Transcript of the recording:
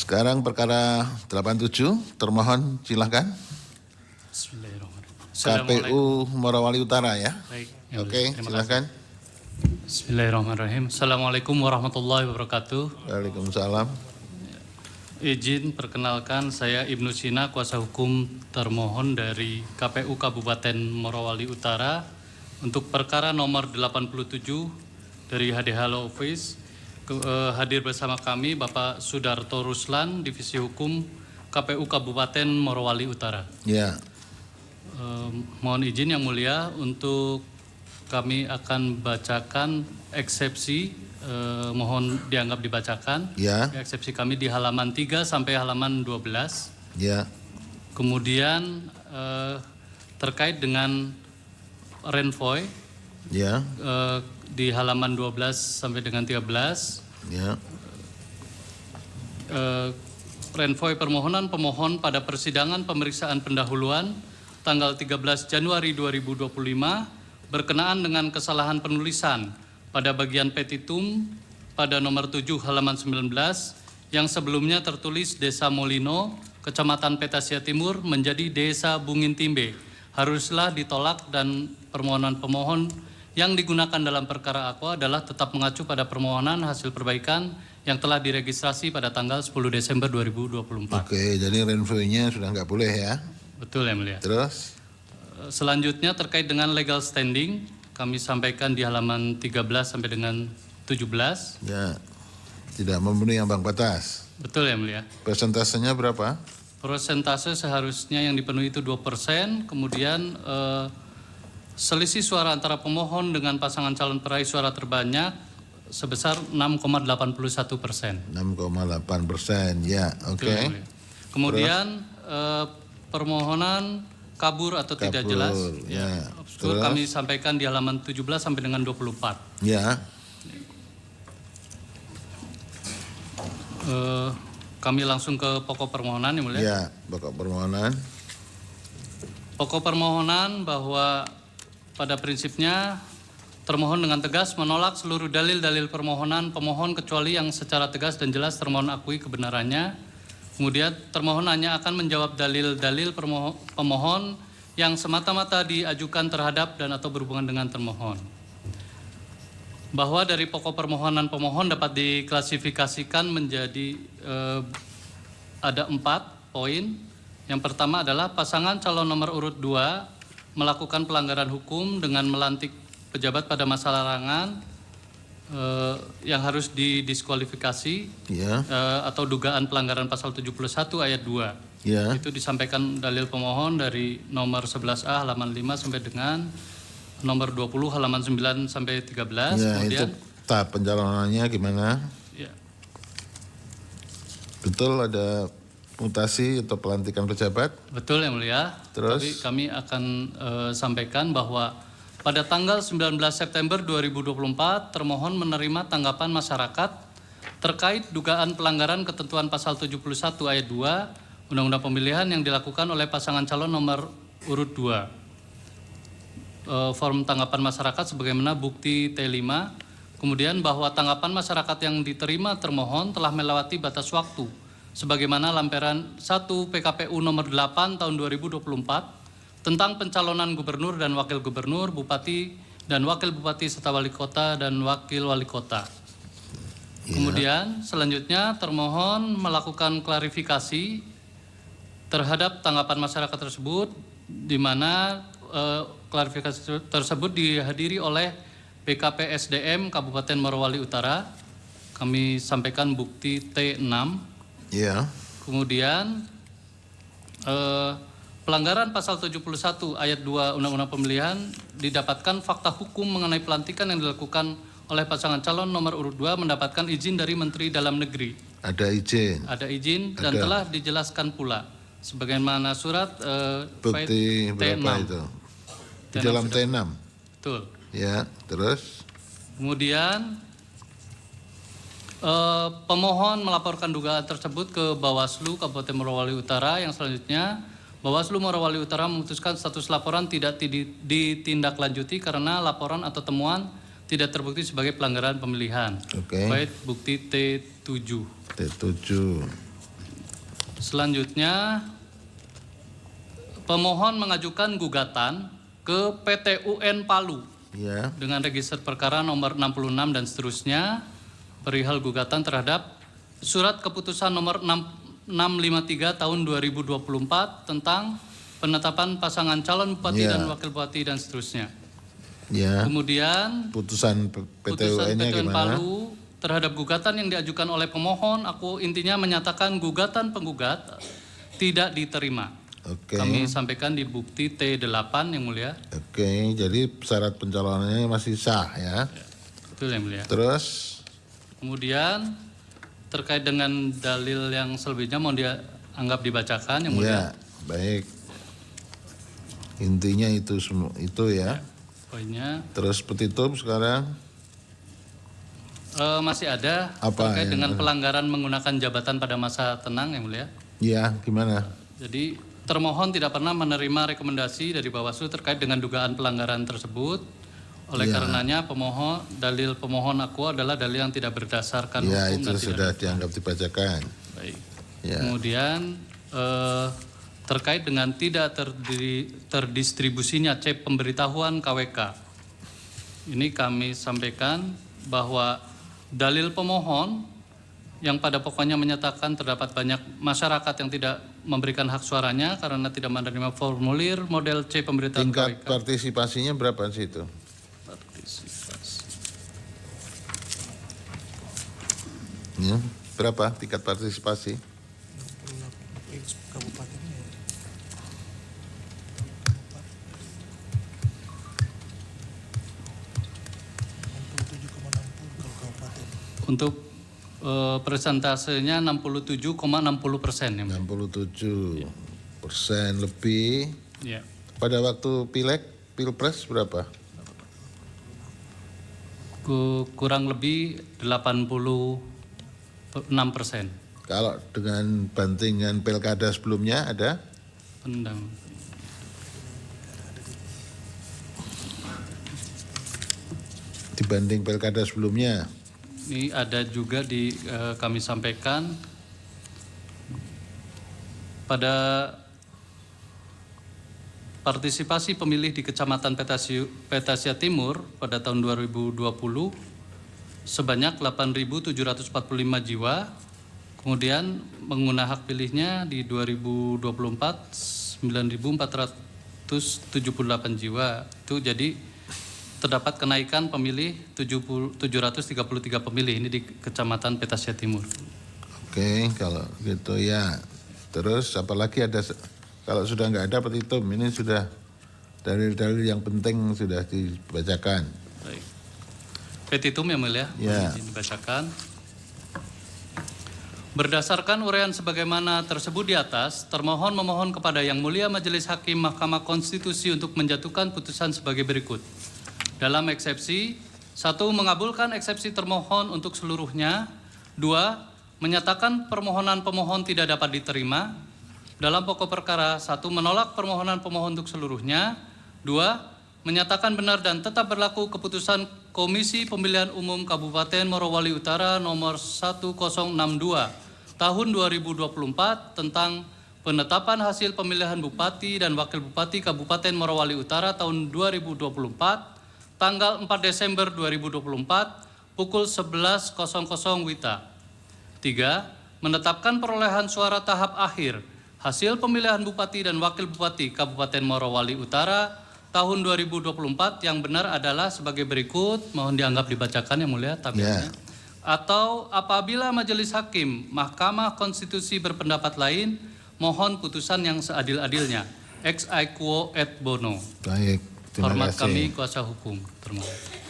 Sekarang perkara 87, termohon silakan. Bismillahirrahmanirrahim. KPU Morowali Utara ya. Baik, Oke, terima silakan. kasih. Bismillahirrahmanirrahim. Assalamualaikum warahmatullahi wabarakatuh. Waalaikumsalam. Izin perkenalkan, saya Ibnu Sina, kuasa hukum termohon dari KPU Kabupaten Morowali Utara untuk perkara nomor 87 dari HDH Law Office. Hadir bersama kami Bapak Sudarto Ruslan, Divisi Hukum KPU Kabupaten Morowali Utara. Ya. Mohon izin yang mulia untuk kami akan bacakan eksepsi, mohon dianggap dibacakan. Ya. Eksepsi kami di halaman 3 sampai halaman 12. Ya. Kemudian terkait dengan Renvoy, Ya. di halaman 12 sampai dengan 13. Ya. Renvoy permohonan pemohon pada persidangan pemeriksaan pendahuluan tanggal 13 Januari 2025 berkenaan dengan kesalahan penulisan pada bagian petitum pada nomor 7 halaman 19 yang sebelumnya tertulis Desa Molino, Kecamatan Petasia Timur menjadi Desa Bungintimbe haruslah ditolak dan permohonan pemohon yang digunakan dalam perkara aqua adalah tetap mengacu pada permohonan hasil perbaikan yang telah diregistrasi pada tanggal 10 Desember 2024. Oke, jadi Renvoy-nya sudah nggak boleh ya. Betul ya mulia. Terus? Selanjutnya terkait dengan legal standing, kami sampaikan di halaman 13 sampai dengan 17. Ya. Tidak memenuhi ambang batas. Betul ya mulia. Persentasenya berapa? Persentase seharusnya yang dipenuhi itu 2%, kemudian selisih suara antara pemohon dengan pasangan calon peraih suara terbanyak sebesar 6,81%. 6,8%, ya, oke. Betul, ya mulia. Kemudian permohonan kabur atau tidak jelas, ya. Betul, kami sampaikan di halaman 17 sampai dengan 24. Ya. Kami langsung ke pokok permohonan ya mulia. Ya, pokok permohonan. Pokok permohonan bahwa pada prinsipnya termohon dengan tegas menolak seluruh dalil-dalil permohonan pemohon kecuali yang secara tegas dan jelas termohon akui kebenarannya. Kemudian termohon hanya akan menjawab dalil-dalil pemohon yang semata-mata diajukan terhadap dan atau berhubungan dengan termohon. Bahwa dari pokok permohonan pemohon dapat diklasifikasikan menjadi ada 4 poin. Yang pertama adalah pasangan calon nomor urut 2 melakukan pelanggaran hukum dengan melantik pejabat pada masa larangan yang harus didiskualifikasi Ya. atau dugaan pelanggaran pasal 71 ayat 2. Ya. Itu disampaikan dalil pemohon dari nomor 11A halaman 5 sampai dengan nomor 20 halaman 9 sampai 13. Ya, Kemudian itu tahap pencalonannya gimana? ya, Betul ada mutasi atau pelantikan pejabat? betul ya mulia. Terus? Tapi kami akan sampaikan bahwa pada tanggal 19 September 2024 termohon menerima tanggapan masyarakat terkait dugaan pelanggaran ketentuan pasal 71 ayat 2 Undang-Undang Pemilihan yang dilakukan oleh pasangan calon nomor urut 2. Form tanggapan masyarakat sebagaimana bukti T5. Kemudian bahwa tanggapan masyarakat yang diterima termohon telah melewati batas waktu sebagaimana lampiran 1 PKPU nomor 8 tahun 2024 tentang pencalonan gubernur dan wakil gubernur, bupati dan wakil bupati serta wali kota dan wakil wali kota. Ya. Kemudian selanjutnya termohon melakukan klarifikasi terhadap tanggapan masyarakat tersebut di mana klarifikasi tersebut dihadiri oleh BKP SDM Kabupaten Morowali Utara. Kami sampaikan bukti T6. Ya. Kemudian pelanggaran pasal 71 ayat 2 Undang-Undang Pemilihan didapatkan fakta hukum mengenai pelantikan yang dilakukan oleh pasangan calon nomor urut 2 mendapatkan izin dari Menteri Dalam Negeri. Ada izin. Ada izin dan Ada. telah dijelaskan pula sebagaimana surat Bukti berapa T6. itu? Di dalam sudah. T6. Betul. Ya, terus? Kemudian pemohon melaporkan dugaan tersebut ke Bawaslu Kabupaten Morowali Utara. Yang selanjutnya Bawaslu Morowali Utara memutuskan status laporan tidak ditindaklanjuti karena laporan atau temuan tidak terbukti sebagai pelanggaran pemilihan. Oke. Baik bukti T7. T7. Selanjutnya, pemohon mengajukan gugatan ke PT UN Palu Ya. dengan register perkara nomor 66 dan seterusnya perihal gugatan terhadap surat keputusan nomor 653 tahun 2024 tentang penetapan pasangan calon bupati Ya. dan wakil bupati dan seterusnya. Ya. Kemudian Putusan PT putusan UN-nya PT UN gimana? Palu terhadap gugatan yang diajukan oleh pemohon, aku intinya menyatakan gugatan penggugat tidak diterima. Oke. Kami sampaikan di bukti T8 yang mulia. Oke, jadi syarat pencalonannya masih sah ya. Betul yang mulia. Terus Kemudian terkait dengan dalil yang selebihnya mau dia anggap dibacakan yang mulia. ya, baik. Intinya itu semua itu ya. Poinnya Terus petitum sekarang masih ada Apa terkait yang dengan pelanggaran menggunakan jabatan pada masa tenang yang mulia. ya gimana? Jadi termohon tidak pernah menerima rekomendasi dari Bawaslu terkait dengan dugaan pelanggaran tersebut. Oleh Ya. karenanya pemohon dalil pemohon aku adalah dalil yang tidak berdasarkan Ya hukum itu dan sudah tidak dianggap dibacakan. baik. Ya. Kemudian terkait dengan tidak terdistribusinya cek pemberitahuan KWK. Ini kami sampaikan bahwa dalil pemohon yang pada pokoknya menyatakan terdapat banyak masyarakat yang tidak memberikan hak suaranya karena tidak menerima formulir model C pemberitahuan Tingkat KWK. partisipasinya berapa sih itu? Partisipasi. Ya, berapa tingkat partisipasi? Untuk persentasenya 67,60% ya. 67% lebih. Ya. Pada waktu pileg, pilpres berapa? Kurang lebih 86%. Kalau dengan bandingan pilkada sebelumnya ada? Pendang. Dibanding pilkada sebelumnya. Ini ada juga di kami sampaikan pada partisipasi pemilih di Kecamatan Petasia Timur pada tahun 2020 sebanyak 8.745 jiwa. Kemudian pengguna hak pilihnya di 2024 9.478 jiwa. Itu jadi terdapat kenaikan pemilih 733 pemilih ini di Kecamatan Petasia Timur. Oke, kalau gitu ya. Terus apalagi ada, kalau sudah nggak ada petitum, ini sudah dalil-dalil yang penting sudah dibacakan. Baik. Petitum yang mulia, Ya. izin dibacakan. Berdasarkan uraian sebagaimana tersebut di atas, termohon memohon kepada Yang Mulia Majelis Hakim Mahkamah Konstitusi untuk menjatuhkan putusan sebagai berikut. Dalam eksepsi, 1. Mengabulkan eksepsi termohon untuk seluruhnya. 2. Menyatakan permohonan pemohon tidak dapat diterima. Dalam pokok perkara, 1. Menolak permohonan pemohon untuk seluruhnya. 2. Menyatakan benar dan tetap berlaku keputusan Komisi Pemilihan Umum Kabupaten Morowali Utara nomor 1062 tahun 2024 tentang penetapan hasil pemilihan Bupati dan Wakil Bupati Kabupaten Morowali Utara tahun 2024 tanggal 4 Desember 2024 pukul 11.00 WITA. 3. Menetapkan perolehan suara tahap akhir hasil pemilihan Bupati dan Wakil Bupati Kabupaten Morowali Utara tahun 2024 yang benar adalah sebagai berikut. Mohon dianggap dibacakan yang mulia tabelnya. Atau apabila Majelis Hakim Mahkamah Konstitusi berpendapat lain, mohon putusan yang seadil-adilnya. Ex aequo et bono. Baik, terima Hormat kasih. kami kuasa hukum. Terima kasih.